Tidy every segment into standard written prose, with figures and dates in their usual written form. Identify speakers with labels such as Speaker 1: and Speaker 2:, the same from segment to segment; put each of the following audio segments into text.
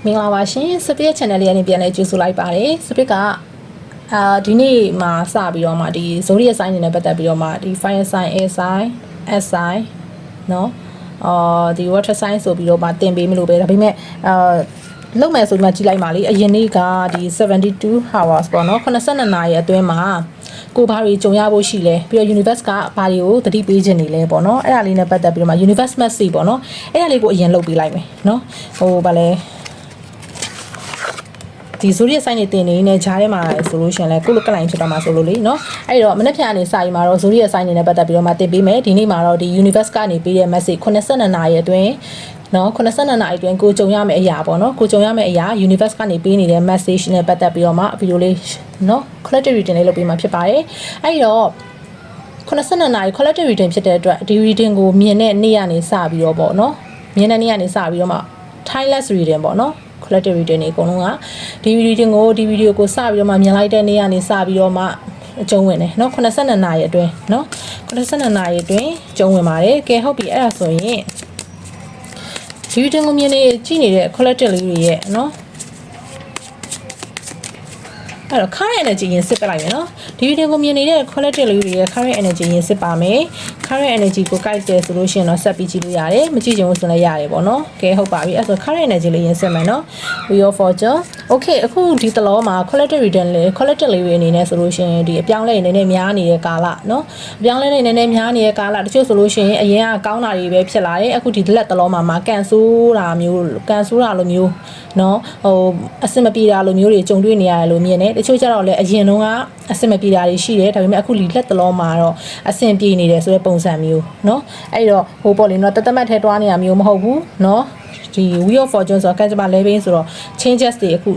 Speaker 1: မင်္ဂလာပါရှင်စပစ် channel လေးကနေပြန်လဲကြိုဆိုလိုက်ပါတယ်စပစ်ကဒီနေ့မှာစပြီးတော့မှဒီ zodiac sign တွေနဲ့ပတ်သက်ပြီးတော့မှဒီ fire sign air sign earth sign เนาะဒီ water sign ဆိုပြီးတော့မှတင်ပေးမလို့ပဲဒါပေမဲ့လုံမယ်ဆိုပြီးမှကြည့်လိုက်ပါလေအရင်နေ့ကဒီ72 hours ပေါ့နော်82နာရီအတွင်းမှာကိုဘာတွေကြုံရဖို့ရှိလဲပြီးတော့ universe ကဘာတွေကိုသတိပေးခြင်းနေလဲပေါ့နော်အဲ့ဒါလေးနဲ့ပတ်သက်ပြီးတော့မှ universe message ပေါ့နော်အဲ့ဒါလေးကိုအရင်လုပ်ပေးလိုက်မယ်နော်ဗာလဲဒီ zodiac sign တွေတင်နေနေဂျားထဲမှာဆိုလို့ရှင်လဲကိုလိုကလိုင်းဖြစ်တော့မှာဆိုလို့လေเนาะအဲ့တော့မနေ့ဖြန်အနေစာရီမှာတော့ zodiac sign တွေနဲ့ပတ်သက်ပြီးတော့မှတင်ပေးမယ်ဒီနေ့မှာတော့ဒီ universe ကနေပေးတဲ့ message 82နာရီအတွင်းနော်82နာရီအတွင်းကိုကြုံရမယ့်အရာပေါ့နော်ကိုကြုံရမယ့်အရာ universe ကနေပေးနေတဲ့ message နဲ့ပတ်သက်ပြီးတော့မှဗီဒီယိုလေးနော် collective reading လေးလုပ်ပေးမှာဖြစ်ပါတယ်အဲ့တော့82နာရီ collective reading ဖြစ်တဲ့အတွက်ဒီ reading ကိုမြင်တဲ့နေ့ကနေစပြီးတော့ပေါ့နော်မြင်တဲ့နေ့ကနေစပြီးတော့မှ timeless reading ပေါ့နော်collective reading တွေအကုန်လုံးကဒီ reading ကိုဒီ video ကိုစပြီးတော့မှမြင်လိုက်တဲ့နေ့ကနေစပြီးတော့မှအကျုံးဝင်တယ်เนาะ82နာရီအတွင်းเนาะ82နာရီအတွင်းကျုံးဝင်ပါတယ်ကဲဟုတ်ပြီအဲ့ဒါဆိုရင်ဒီ reading ကိုမြင်နေကြည့်နေတဲ့ collective လေးတွေရဲ့เนาะအဲ့တော့ current energy ရင်စစ်ပလိုက်မယ်เนาะဒီ reading ကိုမြင်နေတဲ့ collective လေးတွေရဲ့ current energy ရင်စစ်ပါမယ် current energy ကိုကိုက်တယ်ဆိုလို့ရှိရင်တော့ဆက်ပြီးကြည့်လို့ရတယ်မကြည့်ချင်ဘူးဆိုလည်းရတယ်ပေါ့နော်ကဲဟုတ်ပါပြီအဲ့ဆို current energy လေးရင်စစ်မယ်နော် wheel of fortune okay အခုဒီတလောမှာ collective reading လေး collective လေးတွေအနေနဲ့ဆိုလို့ရှိရင်ဒီအပြောင်းလဲနေနေများနေတဲ့ကာလနော်အပြောင်းလဲနေနေများနေတဲ့ကာလတချို့ဆိုလို့ရှိရင်အရင်ကကောင်းတာတွေပဲဖြစ်လာတယ်အခုဒီလက်တလောမှာကန်ဆိုးတာမျိုးကန်ဆိုးတာလိုမျိုးနော်အဆင်မပြေတာလိုမျိုးတွေကြုံတွေ့နေရတယ်လို့မြင်တယ်တချို့ကျတော့လည်းအရင်တုန်းကအဆင်မပြေတာတွေရှိတယ်ဒါပေမဲ့အခုဒီလက်တလောမှာတော့အဆင်ပြေနေတယ်ဆိုတဲ့ပုံစံမျိုးเนาะအဲ့တော့ဟိုပေါ့လေเนาะတသက်ထဲတွားနေတာမျိုးမဟုတ်ဘူးเนาะဒီ wheel of fortune ဆိုတော့ကံကြမ္မာ level ဆိုတော့ changes တွေအခု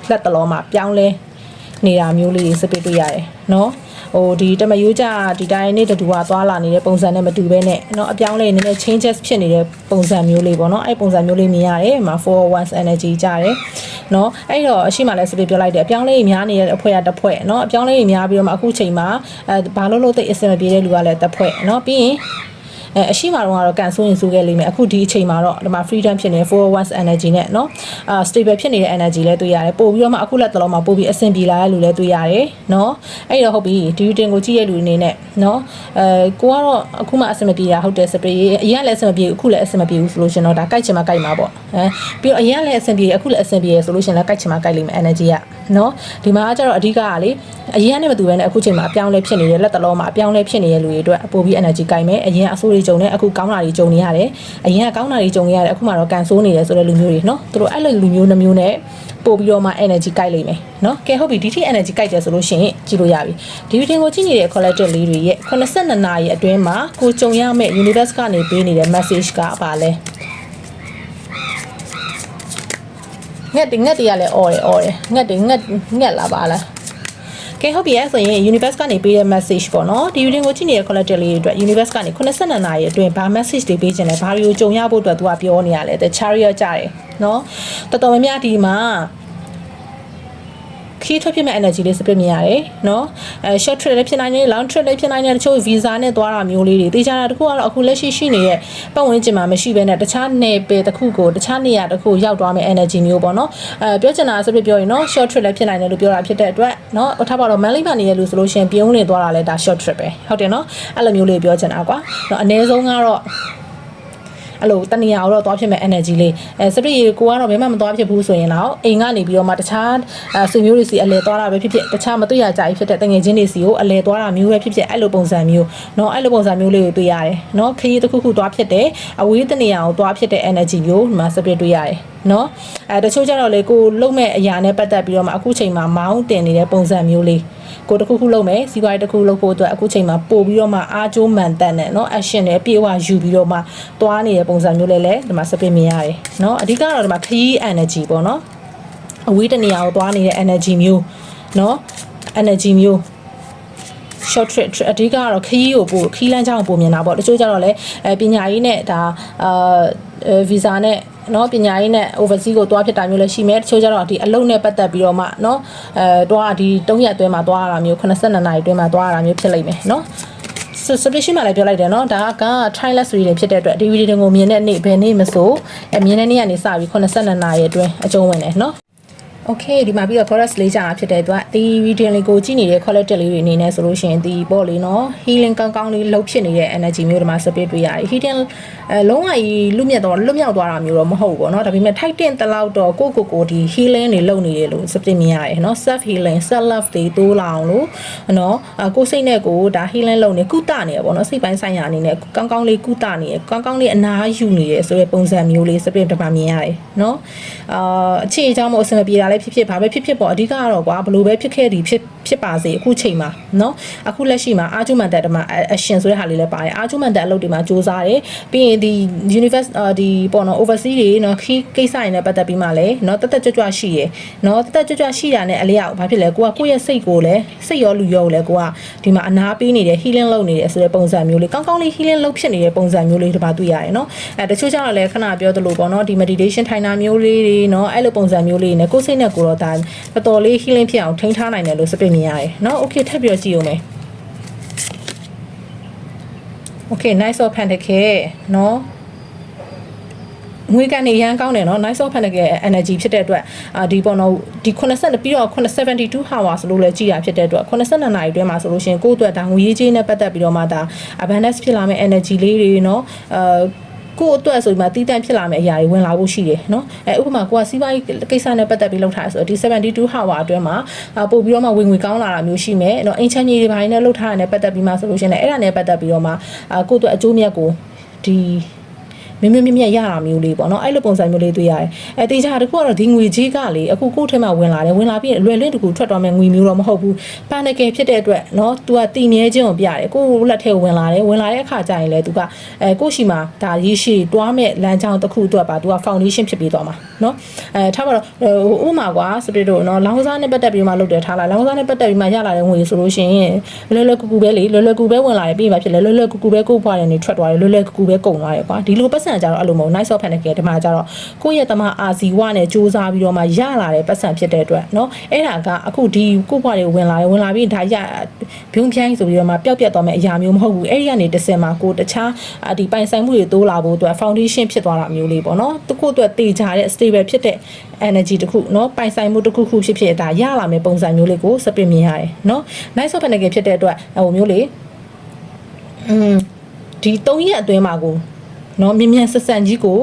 Speaker 1: လက်တလောမှာပြောင်းလဲနေတာမျိုးလေးစပစ်တွေ့ရတယ်เนาะဟိုဒီတမယိုးကြဒီတိုင်းနေ့တူကသွားလာနေတဲ့ပုံစံနဲ့မတူဘဲနဲ့เนาะအပြောင်းလဲနည်းနည်း changes ဖြစ်နေတဲ့ပုံစံမျိုးလေးပေါ့เนาะအဲ့ပုံစံမျိုးလေးမြင်ရတယ်မှာ 4-1 energy ကြတယ်เนาะအဲ့တော့အရှိမလဲစပစ်ပြောလိုက်တယ်အပြောင်းလဲများနေတဲ့အဖွဲ့ကတစ်ဖွဲ့เนาะအပြောင်းလဲများပြီးတော့မှအခုချိန်မှာဘာလို့သိအဆင်မပြေတဲ့လူကလည်းတစ်ဖွဲ့เนาะပြီးရင်အရှိမတော့ကတော့ကန်ဆိုးရင်ဆိုးခဲ့လိမ့်မယ်အခုဒီအချိန်မှာတော့ဒီမှာ freedom ဖြစ်နေ 4-1 energy နဲ့เนาะstable ဖြစ်နေတဲ့ energy လည်းတွေ့ရတယ်ပို့ပြီးတော့မှအခုလက်တလုံးမှာပို့ပြီးအဆင်ပြေလာတဲ့လူလည်းတွေ့ရတယ်เนาะအဲ့တော့ဟုတ်ပြီဒီ reading ကိုကြည့်ရတဲ့လူအနေနဲ့เนาะကိုကတော့အခုမှအဆင်မပြေတာဟုတ်တယ်စပရေးအရင်လည်းအဆင်မပြေအခုလည်းအဆင်မပြေဘူးဆိုလို့ရှင်တော့ဒါကြိုက်ချင်မှကြိုက်မှာပေါ့ပြီးတော့အရင်လည်းအဆင်ပြေအခုလည်းအဆင်ပြေရဆိုလို့ရှင်လည်းကြိုက်ချင်မှကြိုက်လိမ့်မယ် energy ကเนาะဒီမှာကျတော့အဓိကကလေအရင်နဲ့မတူဘဲနဲ့အခုချိန်မှာအပြောင်းလဲဖြစ်နေတဲ့လက်တလုံးမှာအပြောင်းလဲဖြစ်နေတဲ့လူတွေအတွက်ပို့ပြီး energy ကြိုက်မယ်အရင်အဆိုးတွေကြုံနေအခုကောင်းတာတွေကြုံနေရတယ်အရင်ကကောင်းတာတွေကြုံနေရတယ်အခုမှတော့ကန်ဆိုးနေတယ်ဆိုတဲ့လူမျိုးတွေเนาะသူတို့အဲ့လိုလူမျိုးနှမျိုးနဲ့ပို့ပြီးတော့မှ energy ကြိုက်လိမ့်မယ်เนาะကဲဟုတ်ပြီဒီထိ energy ကြိုက်တယ်ဆိုလို့ရှိရင်ကြည့်လို့ရပြီဒီ reading ကိုကြည့်နေတဲ့ collective လေးတွေရဲ့82နာရီအတွင်းမှာကိုကြုံရမယ့် universe ကနေပေးနေတဲ့ message ကဘာလဲငက်တွေကလည်းအော်တယ်ငက်လာပါလားကဲဟုတ်ပြီအဲ့ဆိုရင် universe ကနေပေးတဲ့ message ပေါ့နော်ဒီ reading ကိုကြည့်နေတဲ့ collective လေးတွေအတွက် universe ကနေ82နာရီအတွင်းဘာ message တွေပေးခြင်းလဲဘာတွေကိုကြုံရဖို့အတွက်သူကပြောနေရလဲတဲ့ chariot ကြတယ်နော်တော်တော်များများဒီမှာခီးထွက်ဖြစ်မဲ့ energy လေးစပစ်မြင်ရတယ်เนาะshort trip လည်းဖြစ်နိုင်တယ် long trip လည်းဖြစ်နိုင်တယ်တချို့ visa နဲ့သွားတာမျိုးလေးတွေတေချာတာတခုကတော့အခုလက်ရှိနေတဲ့ပတ်ဝန်းကျင်မှာမရှိဘဲနဲ့တခြားနယ်ပယ်တစ်ခုကိုတခြားနေရာတစ်ခုရောက်သွားမဲ့ energy မျိုးပေါ့เนาะပြောချင်တာစပစ်ပြောရင်เนาะ short trip လည်းဖြစ်နိုင်တယ်လို့ပြောတာဖြစ်တဲ့အတွက်เนาะထားပါတော့ Manly မှာနေရလို့ဆိုလို့ရှိရင်ပြုံးနေသွားတာလဲဒါ short trip ပဲဟုတ်တယ်เนาะအဲ့လိုမျိုးလေးပြောချင်တာကွာเนาะအနည်းဆုံးကတော့အဲ့လိုတဏှာတော့သွားဖြစ်မဲ့ energy လေးစပရိကိုကတော့ဘယ်မှမသွားဖြစ်ဘူးဆိုရင်တော့အိမ်ကနေပြီးတော့မှတခြားဆွေမျိုးတွေစီအလဲသွားတာပဲဖြစ်ဖြစ်တခြားမတွေ့ရကြကြီးဖြစ်တဲ့တငယ်ချင်းတွေစီကိုအလဲသွားတာမျိုးပဲဖြစ်ဖြစ်အဲ့လိုပုံစံမျိုးเนาะအဲ့လိုပုံစံမျိုးလေးကိုတွေ့ရတယ်เนาะခရီးတစ်ခုခုသွားဖြစ်တယ်အဝေးတဏှာကိုသွားဖြစ်တဲ့ energy မျိုးဒီမှာစပရိတွေ့ရတယ်เนาะတချို့ကျတော့လေကိုလုံးမဲ့အရာနဲ့ပတ်သက်ပြီးတော့မှအခုချိန်မှာမောင်းတင်နေတဲ့ပုံစံမျိုးလေးကိုတခုခုလုပ်မယ်စီးပွားရေးတခုလုပ်ဖို့အတွက်အခုချိန်မှာပို့ပြီးတော့မှအားကျိုးမှန်တန်တဲ့เนาะ action နဲ့ပြေဝယူပြီးတော့မှသွားနေတဲ့ပုံစံမျိုးလေးလည်းဒီမှာစပစ်မြင်ရတယ်เนาะအဓိကတော့ဒီမှာခရီး energy ပေါ့เนาะအဝေးတနေရာကိုသွားနေတဲ့ energy မျိုးเนาะ energy မျိုး short trip အဓိကတော့ခရီးကိုပို့ခီးလမ်းကြောင်းကိုပို့မြင်တာပေါ့တချို့ကျတော့လည်းပညာရေးနဲ့ဒါvisa နဲ့เนาะပညာရေးနဲ့ overseas ကိုတွားဖြစ်တာမျိုးလည်းရှိမယ်တချို့ကျတော့ဒီအလုပ်နဲ့ပတ်သက်ပြီးတော့မှเนาะတွားဒီ3ရက်အတွင်းမှာတွားရတာမျိုး82နာရီအတွင်းမှာတွားရတာမျိုးဖြစ်လိမ့်မယ်เนาะ subscription မှာလည်းပြောလိုက်တယ်เนาะဒါက trial series တွေဖြစ်တဲ့အတွက် DVD တွေကိုမြင်တဲ့နေ့ဘယ်နေ့မဆိုမြင်တဲ့နေ့ကနေစပြီး82နာရီအတွင်းအကျုံးဝင်တယ်เนาะOkay ဒီမှာပြီးတော့ forest လေးကြာဖြစ်တဲ့အတွက်ဒီ video လေးကိုကြည့်နေတဲ့ quality လေးတွေအနေနဲ့ဆိုလို့ရှိရင်ဒီပေါ့လေးနော် healing ကောင်းကောင်းလေးလှုပ်ဖြစ်နေတဲ့ energy မျိုးဒီမှာ split တွေ့ရတယ် healing လုံးဝကြီးလွတ်မြောက်သွားတာမျိုးတော့မဟုတ်ဘူးပေါ့နော်ဒါပေမဲ့ ထိုက်တဲ့တလောက်တော့ကိုဒီ healing တွေလုပ်နေတယ်လို့ split မြင်ရတယ်နော် self healing self love တွေတိုးလာအောင်လို့နော်ကိုစိတ်နဲ့ကိုဒါ healing လုပ်နေကုသနေရပေါ့နော်စိတ်ပိုင်းဆိုင်ရာအနေနဲ့ကောင်းကောင်းလေးကုသနေရကောင်းကောင်းလေးအနာယူနေရဆိုတဲ့ပုံစံမျိုးလေး split ဒီမှာမြင်ရတယ်နော်အခြေအကြောင်းမို့အဆင်မပြေတာဖြစ်ဘာပဲဖြစ်ပေါ့အဓိကကတော့ကွာဘလို့ပဲဖြစ်ခဲ့ဒီဖြစ်ပါစေအခုချိန်မှာเนาะအခုလက်ရှိမှာအာကျူမန်တက်တမှာအရှင်ဆိုတဲ့ဟာလေးလည်းပါတယ်အာကျူမန်တက်အလုပ်တွေမှာစူးစမ်းတယ်ပြီးရင်ဒီ universe ဒီပေါ့နော် overseas တွေเนาะကိစ္စတွေနဲ့ပတ်သက်ပြီးမှလည်းเนาะတက်ကြွရှိရယ်เนาะတက်ကြွရှိတာနဲ့အလျောက်ဘာဖြစ်လဲကိုယ့်ရဲ့စိတ်ကိုလည်းစိတ်ရောလူရောလည်းကိုကဒီမှာအနာပေးနေတယ် healing လုပ်နေတယ်ဆိုတဲ့ပုံစံမျိုးလေးကောင်းကောင်းလေး healing လုပ်ဖြစ်နေတဲ့ပုံစံမျိုးလေးဒီမှာတွေ့ရတယ်เนาะတချို့ကျတော့လည်းခဏပြောသလိုပေါ့เนาะဒီ meditation ထိုင်တာမျိုးလေးတွေเนาะအဲ့လိုပုံစံမျိုးလေးနဲ့ကိုယ်စိတ်နဲ့ကိုယ်တော့ဒါတော်တော်လေး healing ဖြစ်အောင်ထိန်းထားနိုင်တယ်လို့စပစ်မြင်ရတယ်เนาะ okay ထပ်ပြီးတော့ကြည့်အောင်မယ် okay nice of pentacle เนาะငွေကနေရန်ကောင်းတယ်เนาะ nice of pentacle energy ဖြစ်တဲ့အတွက်ဒီပေါ့နော်ဒီ80ပြီးတော့72 hours လို့လည်းကြည်ရဖြစ်တဲ့အတွက်82နာရီအတွင်းမှာဆိုလို့ရှိရင်ကိုယ့်အတွက်ဒါငွေရေးကြေးနဲ့ပတ်သက်ပြီးတော့မှဒါ abundance ဖြစ်လာမယ့် energy လေးတွေเนาะကိုယ့်အတွက်ဆိုပြီးမှတီးတန့်ဖြစ်လာမယ့်အရာတွေဝင်လာဖို့ရှိတယ်เนาะဥပမာကိုကစီးပွားရေးကိစ္စနဲ့ပတ်သက်ပြီးလုပ်ထားဆိုတော့ဒီ72 hour အတွင်းမှာပို့ပြီးတော့မှဝင်ငွေကောင်းလာတာမျိုးရှိမယ်เนาะအင်ချမ်းကြီးတွေဘာတွေနဲ့လုပ်ထားရတဲ့ပတ်သက်ပြီးမှဆိုလို့ရှိရင်အဲ့ဒါနဲ့ပတ်သက်ပြီးတော့မှကိုယ့်အတွက်အကျိုးမြတ်ကိုဒီမြင့်ရတာမျိုးလေးပေါ့နော်အဲ့လိုပုံစံမျိုးလေးတွေ့ရတယ်တေချာတခုကတော့ဒီငွေကြီးကလေအခုကိုယ့်ထဲမှာဝင်လာပြီးလွယ်လင့်တကူထွက်သွားမယ်ငွေမျိုးတော့မဟုတ်ဘူးပန်နကယ်ဖြစ်တဲ့အတွက်နော် तू ကတည်မြဲခြင်းကိုပြတယ်ကိုယ့်လက်ထဲဝင်လာတဲ့အခါကျရင်လေ तू ကကိုယ့်ရှိမှာဒါရေရှည်တွားမဲ့လမ်းကြောင်းတစ်ခုအတွက်ပါ तू က foundation ဖြစ်ပြီးသွားမှာနော်ထားပါတော့ဥမာကွာစပရစ်တို့နော်လောင်းစားနဲ့ပတ်သက်ပြီးမှလုပ်တယ်ထားလိုက်လောင်းစားနဲ့ပတ်သက်ပြီးမှရလာတဲ့ငွေဆိုလို့ရှိရင်လွယ်ကူပဲလေလွယ်ကူပဲဝင်လာတယ်ပြီးမှဖြစ်လေလွယ်ကူပဲကိုယ့်ဘွားတွေနေထွက်သွားတယ်လွယ်ကူပဲကုန်သွားတယ်ကွာဒီလိုပတ်စံကြတော့အဲ့လိုမဟုတ် nice of pentacle ဒီမှာကြတော့ကိုယ့်ရဲ့တမအာဇီဝနဲ့စူးစမ်းပြီးတော့မှရလာတဲ့ပတ်စံဖြစ်တဲ့အတွက်เนาะအဲ့ဒါကအခုဒီကိုယ့်ဘွားတွေဝင်လာပြီးဒါရဘုံဖြိုင်းဆိုပြီးတော့မှပျောက်ပြတ်သွားမယ့်အရာမျိုးမဟုတ်ဘူးအဲ့ဒီကနေတစ်စင်မှာကိုတခြားဒီပိုင်ဆိုင်မှုတွေတိုးလာဖို့အတွက် foundation ဖြစ်သွားတာမျိုးလေးပေါ့เนาะတခုအတွက်တေချာတဲ့ stable ဖြစ်တဲ့ energy တခုเนาะပိုင်ဆိုင်မှုတခုဖြစ်ဒါရလာမယ့်ပုံစံမျိုးလေးကိုစပစ်မြင်ရတယ်เนาะ nice of pentacle ဖြစ်တဲ့အတွက်ဟိုမျိုးလေးဒီ3ရက်အတွင်းမှာကိုနော်မြန်ဆက်ဆန်ကြီးကို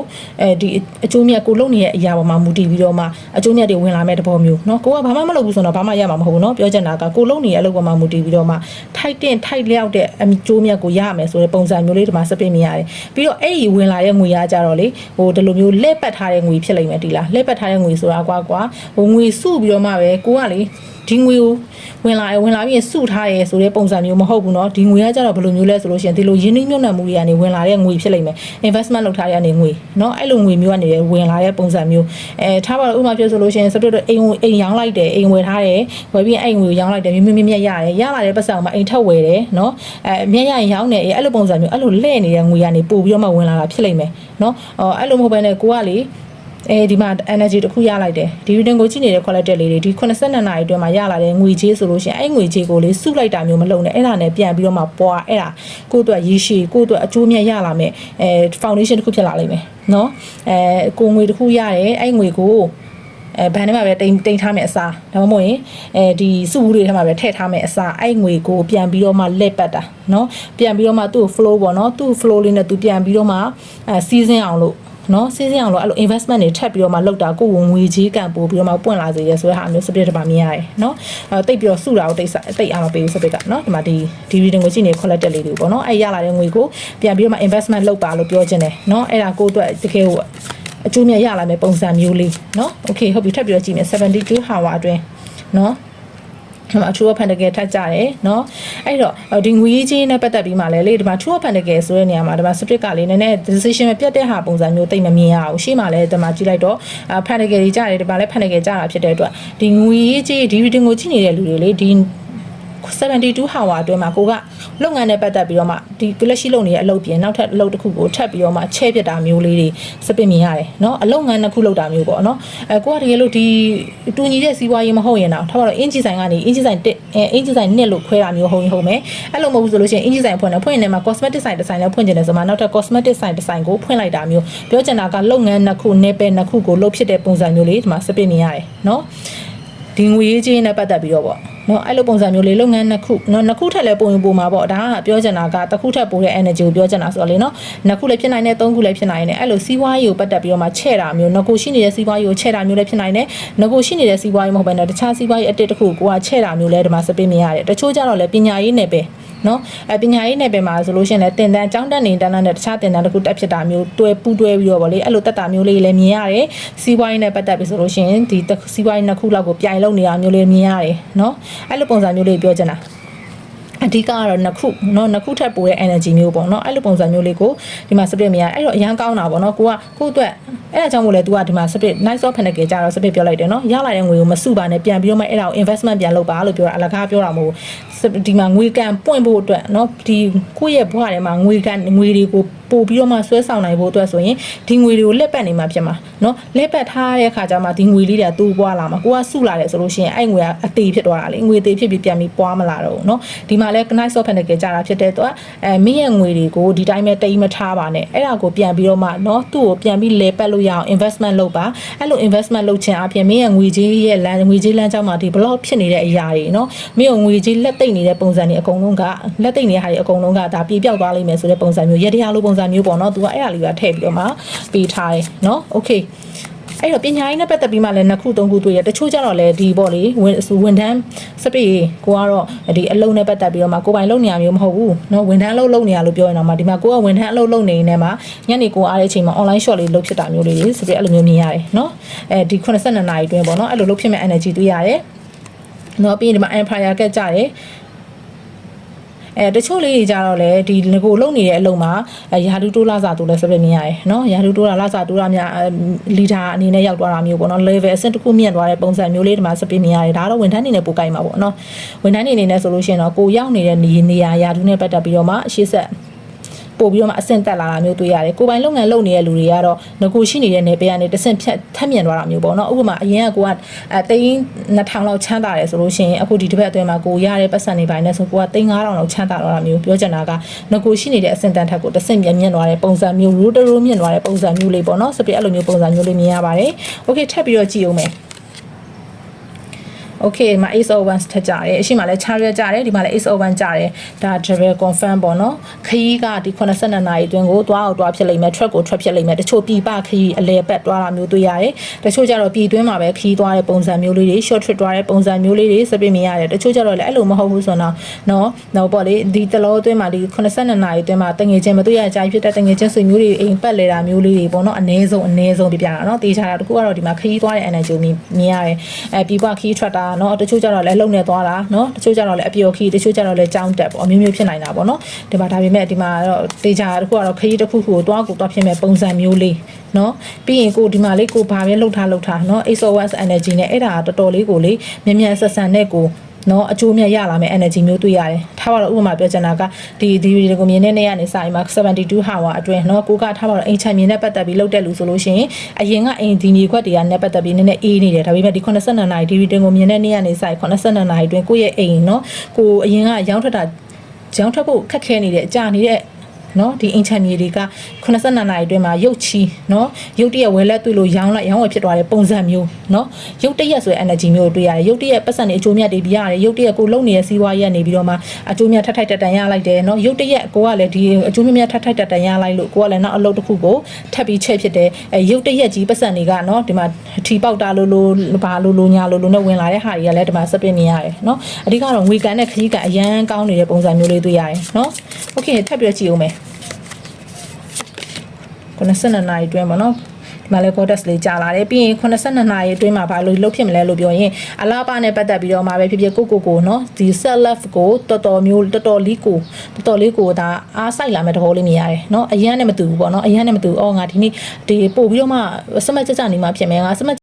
Speaker 1: ဒီအကျိုးမြတ်ကိုလုံနေတဲ့အရာပေါ်မှာမူတည်ပြီးတော့မှအကျိုးမြတ်တွေဝင်လာမဲ့တဘောမျိုးနော်ကိုကဘာမှမလုပ်ဘူးဆိုတော့ဘာမှရမှာမဟုတ်ဘူးနော်ပြောချင်တာကကိုလုံနေတဲ့အလုပ်ပေါ်မှာမူတည်ပြီးတော့မှထိုက်လျောက်တဲ့အကျိုးမြတ်ကိုရမယ်ဆိုတဲ့ပုံစံမျိုးလေးဒီမှာစပစ်မြင်ရတယ်ပြီးတော့အဲ့ဒီဝင်လာတဲ့ငွေရကြတော့လေဟိုဒီလိုမျိုးလက်ပတ်ထားတဲ့ငွေဖြစ်လိမ့်မယ်ဒီလားလက်ပတ်ထားတဲ့ငွေဆိုတာကွာဟိုငွေစုပြီးတော့မှပဲကိုကလေဒီငွေကိုဝင်လာပြီးရင်စုထားရဲဆိုတဲ့ပုံစံမျိုးမဟုတ်ဘူးเนาะဒီငွေကကြတော့ဘယ်လိုမျိုးလဲဆိုလို့ရှိရင်ဒီလိုရင်းနှီးမြှုပ်နှံမှုတွေကနေဝင်လာတဲ့ငွေဖြစ်လိမ့်မယ် investment လုပ်ထားရတဲ့ငွေเนาะအဲ့လိုငွေမျိုးကနေဝင်လာတဲ့ပုံစံမျိုးထားပါတော့ဥပမာပြောဆိုလို့ရှိရင်စပစ်တော့အိမ်ရောင်းလိုက်တယ်အိမ်ဝယ်ထားတယ်ဝယ်ပြီးအဲ့ငွေကိုရောင်းလိုက်တယ်မြတ်ရတယ်ရလာတဲ့ပတ်စံမှာအိမ်ထက်ဝယ်တယ်เนาะမြတ်ရရင်ရောင်းတယ်အဲ့လိုပုံစံမျိုးအဲ့လိုလဲ့နေတဲ့ငွေကနေပို့ပြီးတော့မှဝင်လာတာဖြစ်လိမ့်မယ်เนาะအဲ့လိုမဟုတ်ဘဲနဲ့ကိုကလေဒီမှာ energy တခုရလိုက်တယ်ဒီ reading ကိုကြည့်နေတဲ့ quality လေးတွေဒီ82နာရီအတွင်းမှာရလာတဲ့ငွေကြေးဆိုလို့ရှိရင်အဲ့ငွေကြေးကိုလေစုလိုက်တာမျိုးမလုပ်နဲ့အဲ့ဒါနဲ့ပြန်ပြီးတော့မှပွားအဲ့ဒါကိုယ့်အတွက်ရေရှည်ကိုယ့်အတွက်အကျိုးမြတ်ရလာမယ်foundation တခုဖြစ်လာလိမ့်မယ်เนาะကိုငွေတခုရတယ်အဲ့ငွေကိုဘန်ထဲမှာပဲတိမ်ထားမယ်အစားဒါမှမဟုတ်ရင်ဒီစုဘူးတွေထဲမှာပဲထည့်ထားမယ်အစားအဲ့ငွေကိုပြန်ပြီးတော့မှလက်ပတ်တာเนาะပြန်ပြီးတော့မှသူ့ flow ပေါ့เนาะသူ့ flow လေးနဲ့သူပြန်ပြီးတော့မှseason အောင်လို့နော်စီးစင်းအောင်လို့အဲ့လို investment တွေထပ်ပြီးတော့မှလောက်တာကိုငွေကြီးကန်ပို့ပြီးတော့မှပွင့်လာစေရဲဆိုတဲ့ဟာမျိုးစပစ်တပါမြင်ရတယ်နော်တိတ်ပြီးတော့စုတာကိုတိတ်အားမပေးဘူးစပစ်ကနော်ဒီမှာဒီ reading ကိုကြည့်နေ collect လေးတွေပေါ့နော်အဲ့ရလာတဲ့ငွေကိုပြန်ပြီးတော့မှ investment လုပ်ပါလို့ပြောချင်တယ်နော်အဲ့ဒါကိုအတွက်တကယ်ကိုအကျိုးမြတ်ရလာမယ့်ပုံစံမျိုးလေးနော် okay ဟုတ်ပြီထပ်ပြီးတော့ကြည့်မယ်72 hour အတွင်းနော်အထူးအဖန်တကယ်ထပ်ကြတယ်เนาะအဲ့တော့ဒီငွေကြီးနဲ့ပတ်သက်ပြီးမှလည်းလေဒီမှာထူးအဖန်တကယ်ဆိုတဲ့နေရာမှာဒီမှာ script ကလေးနည်းနည်း decision ပြတ်တဲ့ဟာပုံစံမျိုးတိတ်မမြင်ရအောင်ရှေ့မှာလည်းဒီမှာကြည့်လိုက်တော့ဖန်တကယ်ကြီးကြတယ်ဒီမှာလည်းဖန်တကယ်ကြတာဖြစ်တဲ့အတွက်ဒီငွေကြီးဒီ reading ကိုကြည့်နေတဲ့လူတွေလေဒီ 72 hour အတွင်းမှာကိုကလုပ်ငန်းနဲ့ပတ်သက်ပြီးတော့မှဒီလက်ရှိလုပ်နေတဲ့အလုပ်ပြင်နောက်ထပ်အလုပ်တစ်ခုကိုထပ်ပြီးတော့မှချဲ့ပြစ်တာမျိုးလေးတွေစပစ်မြင်ရတယ်เนาะအလုပ်ငန်းတစ်ခုလုပ်တာမျိုးပေါ့เนาะကိုကတကယ်လို့ဒီတူညီတဲ့စီးပွားရေးမဟုတ်ရင်တော့ထားပါတော့အင်ဂျီဆိုင်ကနေအင်ဂျီဆိုင်1လို့ခွဲတာမျိုးဟုတ်မယ်အဲ့လိုမဟုတ်ဘူးဆိုလို့ရှိရင်အင်ဂျီဆိုင်ဖွင့်နေမှာ cosmetic ဆိုင်တစ်ဆိုင်လည်းဖွင့်ကျင်တယ်ဆိုမှနောက်ထပ် cosmetic ဆိုင်တစ်ဆိုင်ကိုဖွင့်လိုက်တာမျိုးပြောချင်တာကလုပ်ငန်းနှစ်ခုနယ်ပယ်နှစ်ခုကိုလုပ်ဖြစ်တဲ့ပုံစံမျိုးလေးဒီမှာစပစ်မြင်ရတယ်เนาะဒီငွေရေးချင်းနဲ့ပတ်သက်ပြီးတော့ပေါ့နော်အဲ့လိုပုံစံမျိုးလေးလုပ်ငန်းနှစ်ခုနော်နှစ်ခုထက်လည်းပုံရင်ပုံမှာပေါ့ဒါကပြောချင်တာကတစ်ခုထက်ပိုတဲ့ energy ကိုပြောချင်တာဆိုတော့လေနော်နှစ်ခုလည်းဖြစ်နိုင်တယ်သုံးခုလည်းဖြစ်နိုင်တယ်အဲ့လိုစီးပွားရေးကိုပတ်သက်ပြီးတော့မှချဲ့တာမျိုးနှစ်ခုရှိနေတဲ့စီးပွားရေးကိုချဲ့တာမျိုးလည်းဖြစ်နိုင်တယ်နှစ်ခုရှိနေတဲ့စီးပွားရေးမဟုတ်ဘဲနဲ့တခြားစီးပွားရေးအတစ်တစ်ခုကိုကချဲ့တာမျိုးလည်းဒီမှာစပင်းမြင်ရတယ်တချို့ကြတော့လည်းပညာရေးနယ်ပယ်နော်ပညာရေးနယ်ပယ်မှာဆိုလို့ရှိရင်လည်းတင်တန်းကျောင်းတက်နေတန်းနဲ့တခြားတင်တန်းတစ်ခုတက်ဖြစ်တာမျိုးတွဲပူးတွဲပြီးတော့ဗောလေအဲ့လိုတက်တာမျိုးလေးလည်းမြင်ရတယ်စီးပွားရေးနဲ့ပတ်သက်ပြီးဆိုလို့ရှိရင်ဒီစီးပွားရေးနှစ်ခုလောက်ကိုပြိုင်လုံနေတာမျိုးလေးမြင်ရတယ်နော်အဲ့လိုပုံစံမျိုးလေးပြောချင်တာအဓိကကတော့နှစ်ခုထပ်ပိုတဲ့ energy မျိုးပေါ့နော်အဲ့လိုပုံစံမျိုးလေးကိုဒီမှာ split မြင်ရအဲ့တော့အရန်ကောင်းတာပေါ့နော်ကိုအတွက်အဲ့ဒါကြောင့်မို့လဲ तू ကဒီမှာ split nice of panic ကြတော့ split ပြောလိုက်တယ်နော်ရလာတဲ့ငွေကိုမစုပါနဲ့ပြန်ပြီးတော့မှအဲ့ဒါကို investment ပြန်လုပ်ပါလို့ပြောတာအလကားပြောတာမဟုတ်ဘူးဒီမှာငွေကန်ပွင့်ဖို့အတွက်နော်ဒီကိုယ့်ရဲ့ဘဝထဲမှာငွေတွေကိုပို့ပြီးတော့မှဆွဲဆောင်နိုင်ဖို့အတွက်ဆိုရင်ဒီငွေတွေကိုလက်ပတ်နေမှာဖြစ်မှာနော်လက်ပတ်ထားတဲ့အခါကျမှဒီငွေလေးတွေကတူပွားလာမှာကိုကစုလာတယ်ဆိုလို့ရှိရင်အဲ့ငွေကအသေးဖြစ်သွားတာလေငွေသေးဖြစ်ပြီးပြန်ပြီးပွားမလာတော့ဘူးနော်ဒီမှာလဲ nice of panic ကြတာဖြစ်တဲ့တော့မင်းရဲ့ငွေတွေကိုဒီတိုင်းပဲတိတ်မထားပါနဲ့အဲ့ဒါကိုပြန်ပြီးတော့မှနော်သူ့ကိုပြန်ပြီးလဲပတ်လို့ရအောင် investment လုပ်ပါအဲ့လို investment လုပ်ချင်အပြင်မင်းရဲ့ငွေကြေးလမ်းကြောင်းမှာဒီ block ဖြစ်နေတဲ့အရာတွေနော်မင်းရဲ့ငွေကြေးလက်သိမ့်နေတဲ့ပုံစံတွေအကုန်လုံးကလက်သိမ့်နေတဲ့ဟာတွေအကုန်လုံးကဒါပြေပြောက်သွားလိမ့်မယ်ဆိုတဲ့ပုံစံမျိုးရတရားလိုပုံစံမျိုးပေါ့နော်သူကအဲ့ဒါလေးကထည့်ပြီးတော့မှပေးထားတယ်နော် okay အဲ့တော့ပညာရေးနဲ့ပတ်သက်ပြီးမှလည်းနှစ်ခုသုံးခုတွေ့ရတချို့ကြတော့လည်းဒီပေါ့လေဝန်ထမ်းစပစ်ကိုကတော့ဒီအလုံးနဲ့ပတ်သက်ပြီးတော့မှကိုပိုင်လုပ်နေရမျိုးမဟုတ်ဘူးเนาะဝန်ထမ်းလုပ်နေရလို့ပြောရင်တော့မှဒီမှာကိုကဝန်ထမ်းအလုပ်နေနေမှာညနေကိုအားတဲ့အချိန်မှာ online shop လေးလုပ်ဖြစ်တာမျိုးလေးတွေစပစ်အဲ့လိုမျိုးမြင်ရတယ်เนาะဒီ82နာရီအတွင်းပေါ့เนาะအဲ့လိုလုပ်ဖြစ်မဲ့ energy တွေ့ရတယ်เนาะပြီးရင်ဒီမှာ empire ကကြတယ်တချို့လေးတွေကြတော့လေဒီကိုလုံနေတဲ့အလုံးမှာရာထူးတိုးလာစားတိုးလဲစပစ်မြင်ရတယ်နော်ရာထူးတိုးလာစားတိုးတာများလီဒါအနေနဲ့ရောက်သွားတာမျိုးပေါ့နော် level အဆင့်တစ်ခုမြင့်သွားတဲ့ပုံစံမျိုးလေးဒီမှာစပစ်မြင်ရတယ်ဒါတော့ဝန်ထမ်းအနေနဲ့ပိုကိုက်မှာပေါ့နော်ဝန်ထမ်းအနေနဲ့ဆိုလို့ရှိရင်တော့ကိုရောက်နေတဲ့နေရာရာထူးနဲ့ပတ်သက်ပြီးတော့မှအရှိဆက်ပို့ပြီးတော့မှအဆင့်တက်လာတာမျိုးတွေ့ရတယ်ကိုပိုင်လုပ်ငန်းလုပ်နေတဲ့လူတွေကတော့ငကိုရှိနေတဲ့နယ်ပယ်ကနေတဆင့်ဖြတ်ထက်မြင်သွားတာမျိုးပေါ့နော်ဥပမာအရင်ကကိုကသိန်း2000လောက်ချမ်းသာတယ်ဆိုလို့ရှိရင်အခုဒီတစ်ပတ်အတွင်းမှာကိုရတဲ့ပတ်စံနေပိုင်းနဲ့ဆိုကိုကသိန်း5000လောက်ချမ်းသာတော့တာမျိုးပြောချင်တာကငကိုရှိနေတဲ့အဆင့်တန်းထက်ကိုတဆင့်မြင့်သွားတဲ့ပုံစံမျိုးရိုးတိုးမြင့်သွားတဲ့ပုံစံမျိုးလေးပေါ့နော်စပစ်အဲ့လိုမျိုးပုံစံမျိုးလေးမြင်ရပါတယ်โอเคထပ်ပြီးတော့ကြည့်အောင်မယ်okay မှာ ace of wands ထက်ကြတယ်အရှိမလဲ chariot ကြတယ်ဒီမှာလဲ ace of wands ကြတယ်ဒါ travel confirm ပေါ့နော်ခရီးကဒီ82နာရီအတွင်းကိုတွားဖြစ်လိမ့်မယ် track ကို track ဖြစ်လိမ့်မယ်တချို့ပြည်ပခရီးအလဲပတ်တွားတာမျိုးတွေ့ရတယ်တချို့ကြတော့ပြည်တွင်းမှာပဲခရီးသွားတဲ့ပုံစံမျိုးလေးတွေ short trip တွားတဲ့ပုံစံမျိုးလေးတွေစပစ်မြင်ရတယ်တချို့ကြတော့လည်းအဲ့လိုမဟုတ်ဘူးဆိုတော့နော်ပေါ့လေဒီတလောအတွင်းမှာဒီ82နာရီအတွင်းမှာတငယ်ချင်းမတွေ့ရကြဖြစ်တဲ့တငယ်ချင်းဆွေမျိုးတွေအိမ်ပတ်လဲတာမျိုးလေးတွေပေါ့နော်အနည်းဆုံးပြပြတာနော်တေးချတာတခုကတော့ဒီမှာခရီးသွားတဲ့ energy မြင်ရတယ်ပြည်ပခရီးထွက်တာနော်တချို့ကြတော့လည်းလုံနေသွားတာเนาะတချို့ကြတော့လည်းအပျော်ခီးတချို့ကြတော့လည်းကြောင်းတက်ပေါ့အမျိုးမျိုးဖြစ်နိုင်တာပေါ့เนาะဒီမှာဒါပေမဲ့ဒီမှာတော့တေချာတစ်ခုကတော့ခရီးတစ်ခုကိုတွားဖြစ်မဲ့ပုံစံမျိုးလေးเนาะပြီးရင်ကိုဒီမှာလေးကိုဘာပဲလှုပ်ထားเนาะ ASOS energy နဲ့အဲ့ဒါတော်တော်လေးကိုလေမြန်ဆက်ဆန်နဲ့ကိုနော်အကျိုးမြတ်ရလာမယ့် energy မျိုးတွေ့ရတယ်ထားပါတော့ဥပမာပြောချင်တာကဒီကိုမြင်တဲ့နေ့ကနေစရင်မှာ72 hour အတွင်းနော်ကိုကထားပါတော့အိမ်ချမ်းမြင်နဲ့ပတ်သက်ပြီးလှုပ်တဲ့လူဆိုလို့ရှိရင်အရင်ကအိမ်ဒီမြေခွက်တွေကနဲ့ပတ်သက်ပြီးနည်းနည်းအေးနေတယ်ဒါပေမဲ့ဒီ82နာရီဒီတင်ကိုမြင်တဲ့နေ့ကနေစရင်82နာရီအတွင်းကိုယ့်ရဲ့အိမ်နော်ကိုအရင်ကရောင်းထွက်ဖို့ခက်ခဲနေတဲ့အကြာနေတဲ့နော်ဒီအင်ချမ်းမြေတွေက82နာရီအတွင်းမှာရုပ်ချီနော်ရုပ်တရက်ဝဲလက်တွေ့လို့ရောင်းဝယ်ဖြစ်သွားတဲ့ပုံစံမျိုးနော်ရုပ်တရက်ဆိုတဲ့ energy မျိုးကိုတွေ့ရတယ်ရုပ်တရက်ပတ်စံနေအကျိုးမြတ်တွေပြရတယ်ရုပ်တရက်ကိုလုံနေတဲ့စီးပွားရေးကနေပြီးတော့မှအကျိုးမြတ်ထထိုက်တန်ရလိုက်တယ်နော်ရုပ်တရက်ကိုကလည်းဒီအကျိုးမြတ်ထထိုက်တန်ရလိုက်လို့ကိုကလည်းနောက်အလုပ်တစ်ခုကိုထပ်ပြီးချက်ဖြစ်တယ်ရုပ်တရက်ကြီးပတ်စံတွေကနော်ဒီမှာထီပေါက်တာလို့ဘာလို့ညာလို့နဲ့ဝင်လာတဲ့ဟာတွေကလည်းဒီမှာစပစ်နေရတယ်နော်အဓိကတော့ငွေကန်နဲ့ခရီးကန်အရန်ကောင်းနေတဲ့ပုံစံမျိုးလေးတွေ့ရတယ်နော်โอเคထပ်ပြီးကြည့်အောင်မယ်82နာရီအတွင်းပေါ့နော်ဒီမှာလဲ goddess လေးကြာလာတယ်ပြီးရင်82နာရီအတွင်းမှာဘာလို့လုပ်ဖြစ်မလဲလို့ပြောရင်အလားပါနဲ့ပတ်သက်ပြီးတော့မှာပဲဖြစ်ဖြစ်ကိုနော်ဒီ self love ကိုတော်တော်လေးကိုဒါအားစိုက်လာမဲ့သဘောလေးမြင်ရတယ်နော်အရန်နဲ့မတူဘူးပေါ့နော်အရန်နဲ့မတူအော်ငါဒီနေ့ဒီပို့ပြီးတော့မှစမတ်ကြနေမှဖြစ်မယ်ငါစမတ်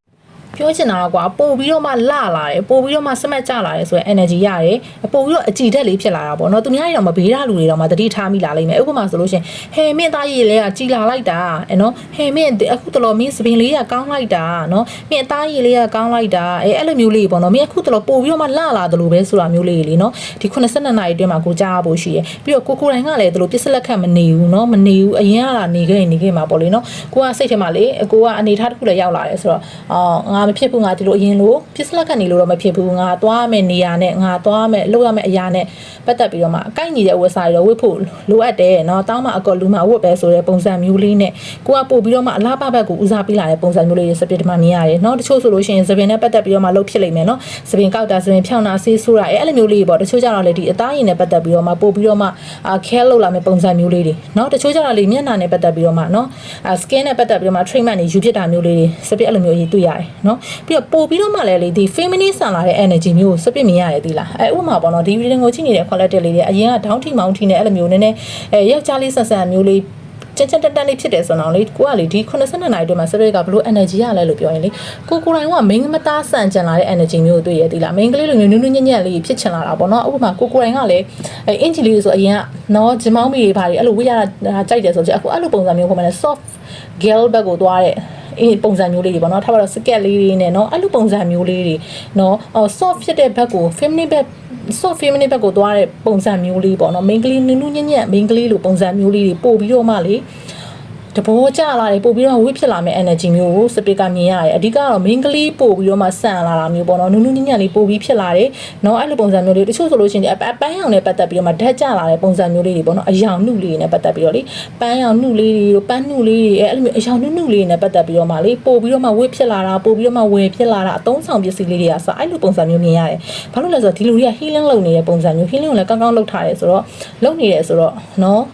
Speaker 1: ပြောချင်တာကွာပို့ပြီးတော့မှလာလာတယ်ပို့ပြီးတော့မှစမတ်ကြလာတယ်ဆိုရင် energy ရတယ်ပို့ပြီးတော့အကြည်တက်လေးဖြစ်လာတာပေါ့နော်သူများတွေတော့မဘေးရလူတွေတော့မှတတိထားမိလာလိမ့်မယ်ဥပမာဆိုလို့ရှင်ဟဲမင်းသားကြီးလေးကကြည်လာလိုက်တာနော်ဟဲမင်းအခုတလောမင်းစပင်လေးကကောင်းလိုက်တာနော်မင်းအသားကြီးလေးကကောင်းလိုက်တာအဲ့လိုမျိုးလေးပေါ့နော်မင်းအခုတလောပို့ပြီးတော့မှလာလာတယ်လို့ပဲဆိုတာမျိုးလေးလေနော်ဒီ82နာရီအတွင်းမှာကိုကြားဖို့ရှိရပြီးတော့ကိုတိုင်းကလည်းဒီလိုပစ္စလက်ခတ်မနေဘူးနော်မနေဘူးအရင်ကနေခဲ့မှာပေါ့လေနော်ကိုကစိတ်ထဲမှာလေကိုကအနေထားတစ်ခုလည်းရောက်လာတယ်ဆိုတော့ငါမဖြစ်ဘူးငါဒီလိုအရင်လိုပစ္စလက်ခတ်နေလို့တော့မဖြစ်ဘူးငါသွားမယ်နေရာနဲ့ငါသွားမယ်လုပ်ရမယ်အရာနဲ့ပတ်သက်ပြီးတော့မှအကိုက်ညီတဲ့ဝက်စာတွေတော့ဝတ်ဖို့လိုအပ်တယ်နော်တောင်းမှအကောလူမှဝတ်ပဲဆိုတဲ့ပုံစံမျိုးလေးနဲ့ကိုကပို့ပြီးတော့မှအလားပါဘက်ကိုဦးစားပေးလာတဲ့ပုံစံမျိုးလေးစပစ်တမမြင်ရတယ်နော်တချို့ဆိုလို့ရှိရင်စပင်နဲ့ပတ်သက်ပြီးတော့မှလှုပ်ဖြစ်လိမ့်မယ်နော်စပင်ကောက်တာစပင်ဖြောင်းတာဆေးဆိုးတာအဲ့လိုမျိုးလေးပေါ့တချို့ကြတော့လေဒီအသားရည်နဲ့ပတ်သက်ပြီးတော့မှပို့ပြီးတော့မှခဲလုပ်လာမယ့်ပုံစံမျိုးလေးတွေနော်တချို့ကြတော့လေမျက်နှာနဲ့ပတ်သက်ပြီးတော့မှနော်skin နဲ့ပတ်သက်ပြီးတော့မှ treatment တွေယူဖြစ်တာမျိုးလေးတွေစပစ်အဲ့လိုမျိုးကြီးတွေ့ရတယ်နော်ပြီးတော့ပို့ပြီးတော့မှလည်းလေဒီ feminine ဆန်လာတဲ့ energy မျိုးကိုစပစ်မြင်ရတယ်သီလားဥပမာပေါ့နော်ဒီ reading ကိုကြည့်နေတဲ့ quality လေးတွေအရင်က down ထိမောင်းထိနဲ့အဲ့လိုမျိုးနည်းနည်းယောက်ျားလေးဆန်ဆန်မျိုးလေးချက်တက်လေးဖြစ်တယ်ဆိုတော့လေကိုကလေဒီ82နာရီအတွင်းမှာစပစ်ကဘလို့ energy ရလဲလို့ပြောရင်လေကိုတိုင်းကမိန်းမသားဆန်ကျင်လာတဲ့ energy မျိုးကိုတွေ့ရသီလားမိန်းကလေးလိုမျိုးနုနုညံ့ညံ့လေးဖြစ်ချင်လာတာပေါ့နော်ဥပမာကိုတိုင်းကလည်းအင်ဂျီလေးဆိုအရင်ကနော်ဂျမောင်းမီတွေဘာတွေအဲ့လိုဝေးရတာကြိုက်တယ်ဆိုတော့အခုအဲ့လိုပုံစံမျိုးပုံမှန်နဲ့ soft girl ဘက်ကိုသွားတဲ့ပုံစံမျိုးလေးတွေပေါ့နော်ထားပါတော့ skirt လေးတွေနဲ့နော်အဲ့လိုပုံစံမျိုးလေးတွေနော်soft ဖြစ်တဲ့ဘက်ကို feminine ဘက်soft feminine ဘက်ကိုသွားတဲ့ပုံစံမျိုးလေးပေါ့နော် main ကလေးနုနုညံ့ညံ့ main ကလေးလိုပုံစံမျိုးလေးတွေပို့ပြီးတော့မှလေတဘောကြလာတယ်ပို့ပြီးတော့ဝိဖြစ်လာမယ့် energy မျိုးကိုစပစ်ကမြင်ရတယ်အဓိကတော့ main ကလေးပို့ပြီးတော့မှဆန်လာတာမျိုးပေါ့နော်နုနုညံ့ညံ့လေးပို့ပြီးဖြစ်လာတယ်နော်အဲ့လိုပုံစံမျိုးလေးတချို့ဆိုလို့ရှိရင်အပန်းရောင်နဲ့ပတ်သက်ပြီးတော့မှဓာတ်ကျလာတဲ့ပုံစံမျိုးလေးတွေပေါ့နော်အယောင်နှုလေးနဲ့ပတ်သက်ပြီးတော့လေပန်းရောင်နှုလေးတွေပန်းနှုလေးတွေအဲ့လိုမျိုးအယောင်နှုလေးနဲ့ပတ်သက်ပြီးတော့မှလေပို့ပြီးတော့မှဝိဖြစ်လာတာပို့ပြီးတော့မှဝယ်ဖြစ်လာတာအသုံးဆောင်ပစ္စည်းလေးတွေကစအဲ့လိုပုံစံမျိုးမြင်ရတယ်ဘာလို့လဲဆိုတော့ဒီလူတွေက healing လုပ်နေတဲ့ပုံစံမျိုး healing ကိုလည်းကောင်းကောင်းလုပ်ထားတယ်ဆိုတော့လုပ်နေတယ်ဆိုတော့နော်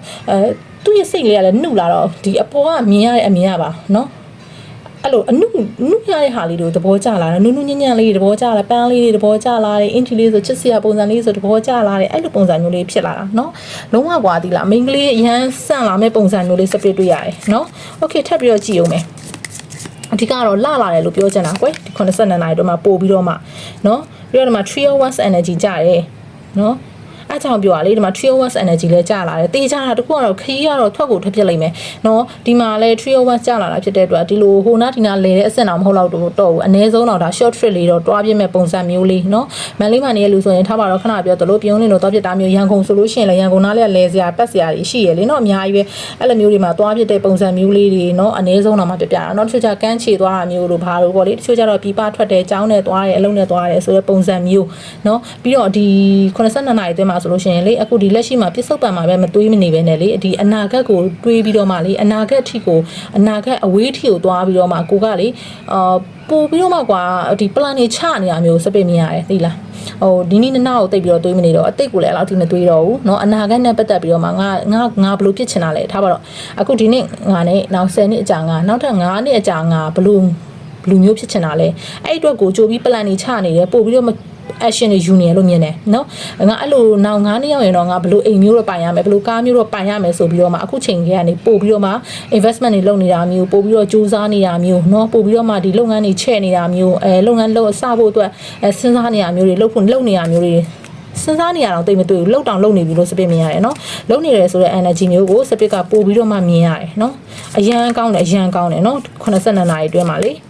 Speaker 1: သူ့ရဲ့စိတ်လေးကလည်းနှုတ်လာတော့ဒီအပေါ်ကမြင်ရတဲ့အမြင်ရပါနော်အဲ့လိုအနုရတဲ့ဟာလေးတို့သဘောကျလာတယ်နုနုညံ့ညံ့လေးသဘောကျလာပန်းလေးတွေသဘောကျလာတယ်အင်ဂျီလေးဆိုချစ်စရာပုံစံလေးဆိုသဘောကျလာတယ်အဲ့လိုပုံစံမျိုးလေးဖြစ်လာတာနော်လုံးဝကွာသီလားမိန်းကလေးအရန်ဆန့်လာမဲ့ပုံစံမျိုးလေးစပစ်တွေ့ရတယ်နော်โอเคထပ်ပြီးတော့ကြည့်အောင်မယ်အဓိကတော့လာတယ်လို့ပြောချင်တာကွယ်ဒီ82နာရီတော့မှပို့ပြီးတော့မှနော်ပြီးတော့ဒီမှာ 301 energy ကြတယ်နော်အဲ့ကြောင့်ပြောရလေဒီမှာ 301 energy လဲကြာလာတယ်တေးကြတာတခုကတော့ခရီးကတော့ထွက်ကိုထွက်ပြစ်လိုက်မယ်နော်ဒီမှာလဲ301ကြာလာတာဖြစ်တဲ့အတွက်ဒီလိုဟိုနာဒီနာလဲတဲ့အဆင့်တော့မဟုတ်တော့ဘူးအနည်းဆုံးတော့ဒါ short trip လေးတော့တွားပြစ်မဲ့ပုံစံမျိုးလေးနော်မန်လေးမှနေရလူဆိုရင်ထားပါတော့ခဏပြောသလိုပြုံးနေလို့တွားပြစ်တာမျိုးရန်ကုန်ဆိုလို့ရှိရင်လဲရန်ကုန်နားလဲစရာပတ်စရာတွေရှိရလေနော်အများကြီးပဲအဲ့လိုမျိုးတွေမှာတွားပြစ်တဲ့ပုံစံမျိုးလေးတွေနော်အနည်းဆုံးတော့မှပြပြတာနော်တချို့ကြကန်းချေသွားတာမျိုးလို့ဘာလို့ပေါ့လေတချို့ကြတော့ပြပထွက်တယ်ကြောင်းနဲ့သွားတယ်အလုံးနဲ့သွားတယ်ဆိုတဲ့ပုံစံမျိုးနော်ပြီးတော့ဒီ82နာရီအတွင်းမှာဆိုလို့ရှိရင်လေအခုဒီလက်ရှိမှာပြစ္ဆုတ်ပံမှာပဲမတွေးမနေပဲနဲ့လေဒီအနာဂတ်ကိုတွေးပြီးတော့မှလေအနာဂတ်အထိကိုအနာဂတ်အဝေးအထိကိုသွားပြီးတော့မှကိုကလေပို့ပြီးတော့မှကွာဒီ plan တွေချနေတာမျိုးစပစ်မြင်ရတယ်သိလားဟိုဒီနေ့နာကိုတိတ်ပြီးတော့တွေးမနေတော့အတိတ်ကိုလည်းအဲ့လောက်ထိမတွေးတော့ဘူးเนาะအနာဂတ်နဲ့ပတ်သက်ပြီးတော့မှငါဘလို့ဖြစ်ချင်တာလဲထားပါတော့အခုဒီနေ့ငါနဲ့နောက်10နှစ်အကြာငါနောက်ထပ်9နှစ်အကြာငါဘလို့လူမျိုးဖြစ်ချင်တာလဲအဲ့အတွက်ကိုကြိုပြီး plan တွေချနေတယ်ပို့ပြီးတော့action တွေယူနေလို့မြင်တယ်เนาะငါအဲ့လိုနောက်9နှစ်ရောက်ရင်တော့ငါဘယ်လိုအိမ်မျိုးတော့ပိုင်ရမယ်ဘယ်လိုကားမျိုးတော့ပိုင်ရမယ်ဆိုပြီးတော့မှအခုချိန်ကြီးကနေပို့ပြီးတော့မှ investment တွေလုပ်နေတာမျိုးပို့ပြီးတော့စူးစမ်းနေတာမျိုးเนาะပို့ပြီးတော့မှဒီလုပ်ငန်းတွေချဲ့နေတာမျိုးလုပ်ငန်းလုပ်စဖို့အတွက်စဉ်းစားနေတာမျိုးတွေလုပ်နေတာမျိုးတွေစဉ်းစားနေရတော့တိတ်မတွေ့ဘူးလှုပ်တောင်လှုပ်နေပြီလို့စပစ်မြင်ရတယ်เนาะလှုပ်နေတယ်ဆိုတဲ့ energy မျိုးကိုစပစ်ကပို့ပြီးတော့မှမြင်ရတယ်เนาะအရန်ကောင်းတယ်เนาะ82နာရီအတွင်းမှာလေ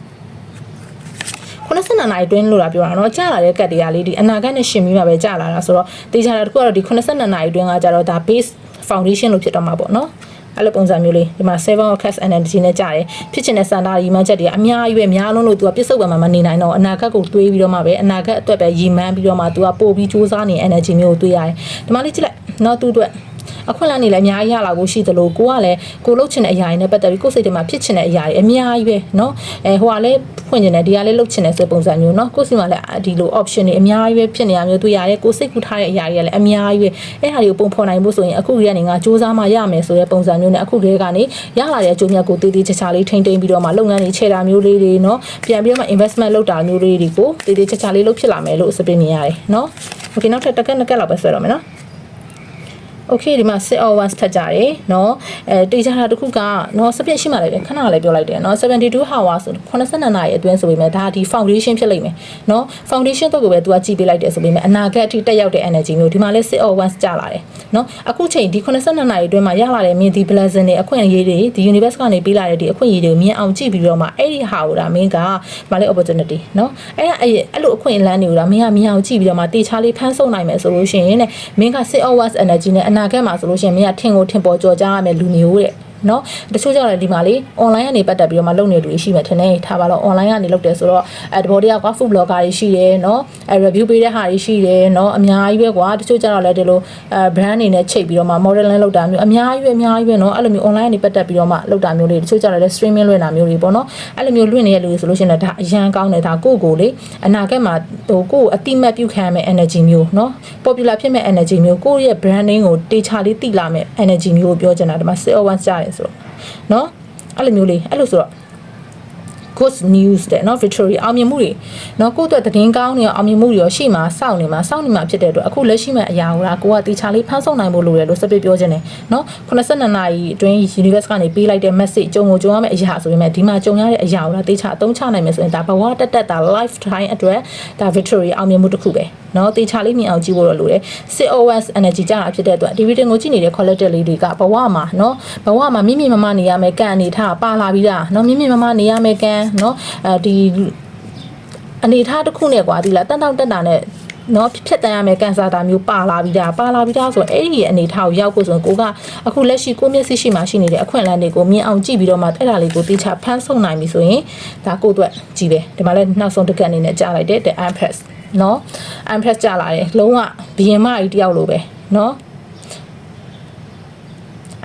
Speaker 1: 82နာရီတွင်းလို့လာပြောတာเนาะကြာလာတဲ့ကတ်တွေကလေဒီအနာဂတ်နဲ့ရှင်ပြီးမှပဲကြာလာတာဆိုတော့တေချာတာတခုကတော့ဒီ82နာရီတွင်းကကြတော့ဒါ base foundation လို့ဖြစ်တော့မှာပေါ့เนาะအဲ့လိုပုံစံမျိုးလေးဒီမှာ7 of cast energy နဲ့ကြာတယ်ဖြစ်ချင်တဲ့စံတာရီမှန်းချက်တွေအများကြီးပဲအများလုံးလို့ तू ကပြစ္ဆုတ်ပံမှာမနေနိုင်တော့အနာဂတ်ကိုတွေးပြီးတော့မှပဲအနာဂတ်အတွက်ပဲရည်မှန်းပြီးတော့မှ तू ကပို့ပြီးစူးစမ်းနေ energy မျိုးကိုတွေးရတယ်ဒီမှာလေးကြည့်လိုက်เนาะ तू အတွက်အခွင့်အလမ်းတွေလည်းအများကြီးရလာကိုရှိသလိုကိုကလည်းကိုလှုပ်ချင်တဲ့အရာတွေနဲ့ပတ်သက်ပြီးကိုယ်စိတ်ထဲမှာဖြစ်ချင်တဲ့အရာတွေအများကြီးပဲเนาะဟိုကလည်းဖွင့်ချင်တယ်ဒီကလည်းလှုပ်ချင်တယ်ဆိုပုံစံမျိုးเนาะကိုယ်စီမှာလည်းဒီလို option တွေအများကြီးပဲဖြစ်နေရမျိုးတွေ့ရတယ်ကိုယ်စိတ်ကူထားတဲ့အရာတွေကလည်းအများကြီးပဲအဲ့ဟာတွေကိုပုံဖော်နိုင်ဖို့ဆိုရင်အခုကြီးကနေငါစူးစမ်းမှရမယ်ဆိုတဲ့ပုံစံမျိုးနဲ့အခုကြီးကနေရလာတဲ့အကျိုးမြတ်ကိုတည်တည်ချာချာလေးထိန်းသိမ်းပြီးတော့မှလုပ်ငန်းတွေချဲ့တာမျိုးလေးတွေเนาะပြန်ပြီးတော့မှ investment လုပ်တာမျိုးလေးတွေကိုတည်တည်ချာချာလေးလုပ်ဖြစ်လာမယ်လို့စပင်းမြင်ရတယ်เนาะ okay နောက်ထပ်တစ်ကက်လောက်ပဲဆွဲတော့မယ်เนาะ okay ဒီမှာ6 hours ထပ်ကြတယ်เนาะတေချာတာတစ်ခုကเนาะစပစ်ရှိမှလည်းခဏလည်းပြောလိုက်တယ်เนาะ72 hours ဆို82နာရီအတွင်းဆိုပေမဲ့ဒါဒီ foundation ဖြစ်လိမ့်မယ်เนาะ foundation တော့ကိုပဲ तू ကကြည့်ပေးလိုက်တယ်ဆိုပေမဲ့အနာဂတ်အထိတက်ရောက်တဲ့ energy မျိုးဒီမှာလည်း6 hours ကျလာတယ်เนาะအခုချိန်ဒီ82နာရီအတွင်းမှာရလာတဲ့မြင်ဒီ blessing တွေအခွင့်အရေးတွေဒီ universe ကနေပေးလာတဲ့ဒီအခွင့်အရေးတွေကိုမြင်အောင်ကြည့်ပြီးတော့မှအဲ့ဒီဟာကိုဒါမင်းကမလေး opportunity เนาะအဲ့လိုအခွင့်အလမ်းတွေကိုဒါမင်းကမြင်အောင်ကြည့်ပြီးတော့မှတေချာလေးဖမ်းဆုပ်နိုင်မယ်ဆိုလို့ရှိရင်တဲ့မင်းက6 hours energy နဲ့အနာဂတ်မှာဆိုလို့ရှိရင်မင်းကထင်ကိုထင်ပေါ်ကြော်ကြားရမယ်လူမျိုးတဲ့နော်တချို့ကြတော့ဒီမှာလေ online ကနေပတ်သက်ပြီးတော့မှလုပ်နေတူရှိမှထင်တယ်ထားပါတော့ online ကနေလုပ်တယ်ဆိုတော့တဘောတယောက်က food blogger တွေရှိတယ်နော်review ပေးတဲ့ဟာတွေရှိတယ်နော်အများကြီးပဲကွာတချို့ကြတော့လည်းဒီလိုbrand အနေနဲ့ချိတ်ပြီးတော့မှ modeling လုပ်တာမျိုးအများကြီးပဲနော်အဲ့လိုမျိုး online ကနေပတ်သက်ပြီးတော့မှလုပ်တာမျိုးတွေတချို့ကြတော့လည်း streaming လွှင့်တာမျိုးတွေပေါ့နော်အဲ့လိုမျိုးလွှင့်နေတဲ့လူတွေဆိုလို့ရှိရင်ဒါအရန်ကောင်းတယ်ဒါကိုလေအနာဂတ်မှာကိုအတိမတ်ပြုခံရမယ့် energy မျိုးနော် popular ဖြစ်မဲ့ energy မျိုးကိုရဲ့ branding ကိုတေချာလေးတိလာမဲ့ energy မျိုးကိုပြောချင်တာဒီမှာ 601 ကြားတယ်ဆိုတော့နော်အဲ့လိုမျိုးလေးအဲ့လိုဆိုတော့ good news တဲ့နော် victory အောင်မြင်မှုတွေနော်ကိုယ့်အတွက်သတင်းကောင်းတွေအောင်မြင်မှုတွေရောရှေ့မှာစောင့်နေမှာဖြစ်တဲ့အတွက်အခုလက်ရှိမဲ့အရာကိုကတေချာလေးဖန်ဆောင်နိုင်ဖို့လိုတယ်လို့စပစ်ပြောခြင်းတယ်နော်82နာရီအတွင်း universe ကနေပေးလိုက်တဲ့ message ကြုံရမယ့်အရာဆိုပေမဲ့ဒီမှာကြုံရတဲ့အရာကိုတေချာအသုံးချနိုင်မယ်ဆိုရင်ဒါဘဝတက်တာ lifetime အတွက်ဒါ victory အောင်မြင်မှုတစ်ခုပဲနော်တေချာလေးမြင်အောင်ကြည့်ဖို့လိုတယ် 6OS energy ကြတာဖြစ်တဲ့အတွက်ဒီ reading ကိုကြည့်နေတဲ့ collective လေးတွေကဘဝမှာနော်ဘဝမှာမြင့်မမနေရမယ်ကံအနေထားပါလာပြီးသားနော်မြင့်မမနေရမယ်ကံနော်ဒီအနေထားတစ်ခုနဲ့ကွာဒီလားတန်တောင့်တက်တာနဲ့နော်ဖြတ်တန်းရမယ်ကန်ဆာတာမျိုးပါလာပြီးသားဆိုတော့အဲ့ဒီအနေထားကိုရောက်ဖို့ဆိုရင်ကိုကအခုလက်ရှိကိုမျက်စိရှိမှရှိနေတဲ့အခွင့်အလမ်းတွေကိုမြင်အောင်ကြည့်ပြီးတော့မှအဲ့ဒါလေးကိုတေချာဖမ်းဆုံနိုင်ပြီဆိုရင်ဒါကိုအတွက်ကြည့်ပဲဒီမှာလည်းနောက်ဆုံးတစ်ကက်အနေနဲ့ကြားလိုက်တယ် the Empress နော် Empress ကြားလာတယ်လုံးဝဘီရင်မကြီးတယောက်လိုပဲနော်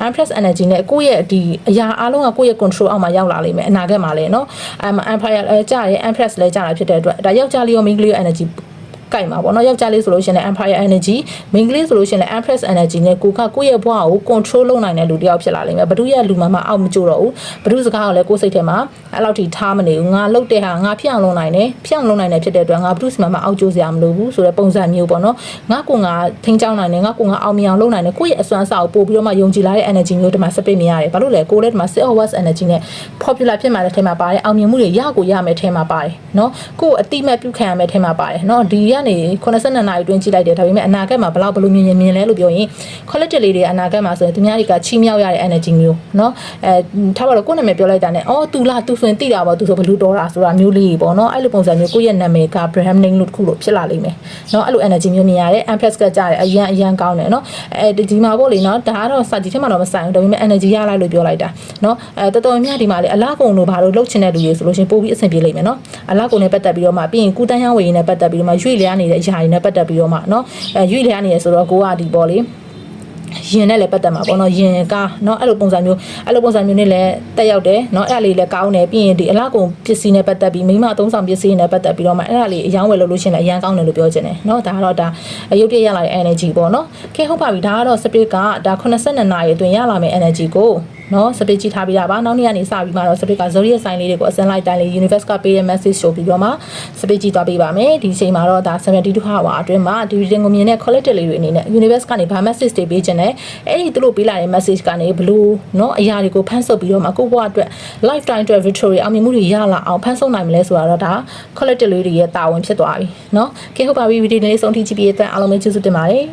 Speaker 1: Empress energy နဲ့ကိုယ့်ရဲ့ဒီအရာအားလုံးကကိုယ့်ရဲ့ control အောက်မှာရောက်လာလိမ့်မယ်အနာဂတ်မှာလည်းเนาะ Empire ကြားရဲ Empress လည်းကြားတာဖြစ်တဲ့အတွက်ဒါယောက်ျားလေးရောမိန်းကလေးရော energy ကိုက်မှာပေါ့နော်ယောက်ျားလေးဆိုလို့ရှိရင် Empire energy မိန်းကလေးဆိုလို့ရှိရင် Empress energy နဲ့ကိုယ့်ရဲ့ဘဝကို control လုပ်နိုင်တဲ့လူတစ်ယောက်ဖြစ်လာလိမ့်မယ်ဘဒုရဲ့လူမှအောက်မကျတော့ဘူးဘဒုစကားကိုလည်းကိုယ်စိတ်ထဲမှာအဲ့လောက်ထိထားမနေဘူးငါလှုပ်တဲ့ဟာငါဖြစ်အောင်လုပ်နိုင်တယ်ဖြစ်တဲ့အတွက်ငါဘဒုစီမှအောက်ကျိုးစရာမလိုဘူးဆိုတဲ့ပုံစံမျိုးပေါ့နော်ငါထိန်းချောင်းနိုင်တယ်ငါအောင်မြင်အောင်လုပ်နိုင်တယ်ကိုယ့်ရဲ့အစွမ်းစားကိုပို့ပြီးတော့မှယုံကြည်လာတဲ့ energy မျိုးဒီမှာစပစ်နေရတယ်ဘာလို့လဲကိုယ်လည်းဒီမှာ 6 energy နဲ့ popular ဖြစ်မှာတဲ့ထဲမှာပါတယ်အောင်မြင်မှုတွေရမယ်ထဲမှာပါတယ်နော်ကိုယ်အတိမတ်ပြုခံရမယ်ထဲမှာပါတယ်နော်ဒီကနေ82နာရီတွင်းကြည့်လိုက်တယ်ဒါပေမဲ့အနာဂတ်မှာဘယ်လိုမြင်လဲလို့ပြောရင် collective လေးတွေအနာဂတ်မှာဆိုရင်သူများတွေကချီးမြှောက်ရတဲ့ energy မျိုးเนาะထားပါတော့ကိုယ့်နာမည်ပြောလိုက်တာနဲ့အော်သူလားသူဆိုရင်သိတာပေါ့သူဆိုဘယ်လိုတော်တာဆိုတာမျိုးလေးပေါ့เนาะအဲ့လိုပုံစံမျိုးကိုယ့်ရဲ့နာမည်က brand name လို့တစ်ခုလို့ဖြစ်လာလိမ့်မယ်เนาะအဲ့လို energy မျိုးမြင်ရတယ် Empress ကကြားတယ်အရန်ကောင်းတယ်เนาะဒီမှာပေါ့လေเนาะဒါကတော့စာကြည့်ထဲမှာတော့မဆိုင်ဘူးဒါပေမဲ့ energy ရလိုက်လို့ပြောလိုက်တာเนาะတော်တော်များဒီမှာလေအလားကုန်တို့ဘာလို့လှုပ်ချင်တဲ့လူတွေဆိုလို့ရှင်ပို့ပြီးအဆင်ပြေလိမ့်မယ်เนาะအလားကုန်နဲ့ပတ်သက်ပြီးတော့မှပြီးရင်ကုတန်းရောင်းဝယ်ရင်းနဲ့ပတ်သက်ပြီးတော့မှရွေ့လျားနေတဲ့အရာတွေနဲ့ပတ်သက်ပြီးတော့မှเนาะရွေ့လျားနေရဆိုတော့ကိုကဒီပေါ့လေရင်နဲ့လည်းပတ်သက်မှာပေါ့နော်ရင်ကားเนาะအဲ့လိုပုံစံမျိုးနဲ့လည်းတက်ရောက်တယ်เนาะအဲ့ဒါလေးလည်းကောင်းတယ်ပြီးရင်ဒီအလားကုန်ပစ္စည်းနဲ့ပတ်သက်ပြီးမိမအသုံးဆောင်ပစ္စည်းနဲ့ပတ်သက်ပြီးတော့မှအဲ့ဒါလေးအယောင်းဝယ်လို့ရှင်လည်းအရန်ကောင်းတယ်လို့ပြောချင်တယ်เนาะဒါကတော့ဒါရုပ်တရက်ရလာတဲ့ energy ပေါ့เนาะကဲဟုတ်ပါပြီဒါကတော့ spirit ကဒါ82နာရီအတွင်းရလာမယ့် energy ကိုနော်စပစ်ကြည့်ထားပြီးတာပါနောက်နေ့ကနေစပြီးမှတော့စပစ်က zodiac sign လေးတွေကိုအစင်လိုက်တိုင်းလေး universe ကပေးတဲ့ message ဆိုပြီးတော့မှစပစ်ကြည့်သွားပေးပါမယ်ဒီချိန်မှာတော့ဒါ72 hour အတွင်းမှာဒီ reading ကိုမြင်တဲ့ collective လေးတွေအနေနဲ့ universe ကနေဘာ message တွေပေးခြင်းလဲအဲ့ဒီသူတို့ပေးလာတဲ့ message ကနေဘလို့နော်အရာတွေကိုဖန်ဆုပ်ပြီးတော့မှကိုယ့်ဘဝအတွက် lifetime အတွက် victory အောင်မြင်မှုတွေရလာအောင်ဖန်ဆုပ်နိုင်မလဲဆိုတာတော့ဒါ collective လေးတွေရဲ့တာဝန်ဖြစ်သွားပြီနော်ကဲဟုတ်ပါပြီ video လေးဆုံးထိကြည့်ပြီးတဲ့အားလုံးပဲကျေးဇူးတင်ပါတယ်